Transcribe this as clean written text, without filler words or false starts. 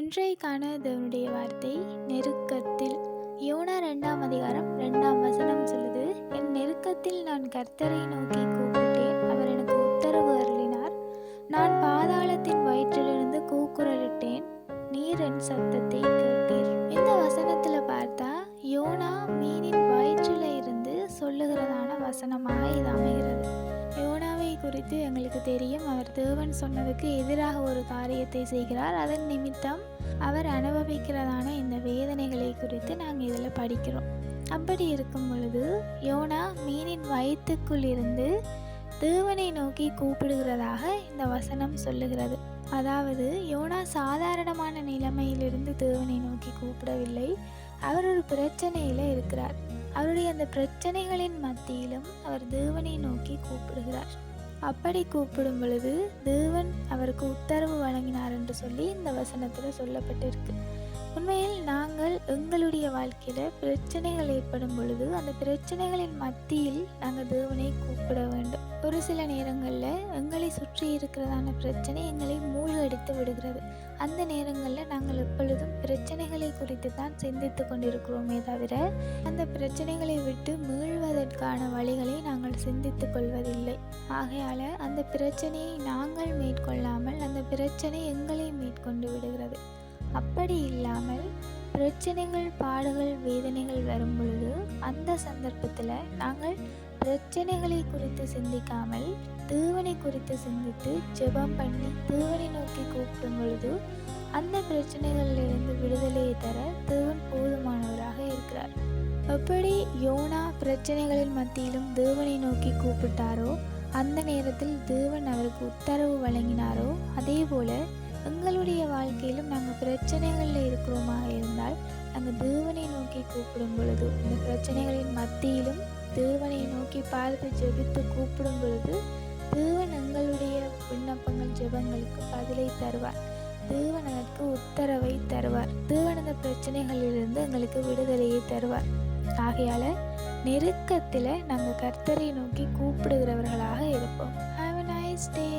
இன்றைக்கான தேவனுடைய வார்த்தை நெருக்கத்தில். யோனா 2ஆம் அதிகாரம் 2ஆம் வசனம் சொல்லுது, என் நெருக்கத்தில் நான் கர்த்தரை நோக்கி கூப்பிட்டேன், அவர் எனக்கு உத்தரவு அருளினார். நான் பாதாளத்தின் வயிற்றிலிருந்து கூக்குரலிட்டேன், நீர் என் சத்தத்தை கேட்டீர். இந்த வசனத்துல பார்த்தா யோனா மீனின் வயிற்றில இருந்து சொல்லுகிறதான வசனமாக இது அமைகிறது. யோனாவை குறித்து எங்களுக்கு தெரியும், அவர் தேவன் சொன்னதுக்கு எதிராக ஒரு காரியத்தை செய்கிறார். அதன் நிமித்தம் அவர் அனுபவிக்கிறதான இந்த வேதனைகளை குறித்து நாங்கள் இதில் படிக்கிறோம். அப்படி இருக்கும் பொழுது யோனா மீனின் வயிற்றுக்குள் இருந்து தேவனை நோக்கி கூப்பிடுகிறதாக இந்த வசனம் சொல்லுகிறது. அதாவது யோனா சாதாரணமான நிலைமையிலிருந்து தேவனை நோக்கி கூப்பிடவில்லை. அவர் ஒரு பிரச்சனையில் இருக்கிறார். அவருடைய அந்த பிரச்சனைகளின் மத்தியிலும் அவர் தேவனை நோக்கி கூப்பிடுகிறார். அப்படி கூப்பிடும் பொழுது தேவன் அவருக்கு உத்தரவு வழங்கினார் என்று சொல்லி இந்த வசனத்தில் சொல்லப்பட்டிருக்கு. உண்மையில் நாங்கள் எங்களுடைய வாழ்க்கையில் பிரச்சனைகள் ஏற்படும் பொழுது அந்த பிரச்சனைகளின் மத்தியில் நாங்கள் தேவனை கூப்பிட வேண்டும். ஒரு சில நேரங்களில் எங்களை சுற்றி இருக்கிறதான பிரச்சனை எங்களை மூழ்கடித்து விடுகிறது. அந்த நேரங்களில் நாங்கள் எப்பொழுதும் பிரச்சனைகளை குறித்து தான் சிந்தித்து கொண்டிருக்கிறோமே தவிர அந்த பிரச்சனைகளை விட்டு மீள்வதற்கான வழிகளை நாங்கள் சிந்தித்து கொள்வதில்லை. ஆகையால் அந்த பிரச்சனையை நாங்கள் மேற்கொள்ளாமல் அந்த பிரச்சனை எங்களை மேற்கொண்டு விடுகிறது. அப்படி இல்லாமல் பிரச்சனைகள், பாடுகள், வேதனைகள் வரும் பொழுது அந்த சந்தர்ப்பத்தில் நாங்கள் பிரச்சனைகளை குறித்து சிந்திக்காமல் தேவனை குறித்து சிந்தித்து ஜெபம் பண்ணி தேவனை நோக்கி கூப்பிடும் பொழுது அந்த பிரச்சனைகளிலிருந்து விடுதலையை தர தேவன் போதுமானவராக இருக்கிறார். எப்படி யோனா பிரச்சனைகளின் மத்தியிலும் தேவனை நோக்கி கூப்பிட்டாரோ அந்த நேரத்தில் தேவன் அவருக்கு உத்தரவு வழங்கினாரோ, அதே போல எங்களுடைய வாழ்க்கையிலும் நாங்கள் பிரச்சனைகளில் இருக்கிறோமாக இருந்தால் நாங்கள் தேவனை நோக்கி கூப்பிடும் பொழுது இந்த பிரச்சனைகளின் மத்தியிலும் தேவனை நோக்கி பார்த்து ஜெபித்து கூப்பிடும் பொழுது தேவன் எங்களுடைய விண்ணப்பங்கள், ஜெபங்களுக்கு பதிலை தருவார். தேவன் அதற்கு உத்தரவை தருவார். தேவன் அந்த பிரச்சனைகளிலிருந்து எங்களுக்கு விடுதலையை தருவார். ஆகையால் நெருக்கத்தில் நாங்கள் கர்த்தரை நோக்கி கூப்பிடுகிறவர்களாக இருப்போம். Have a nice day.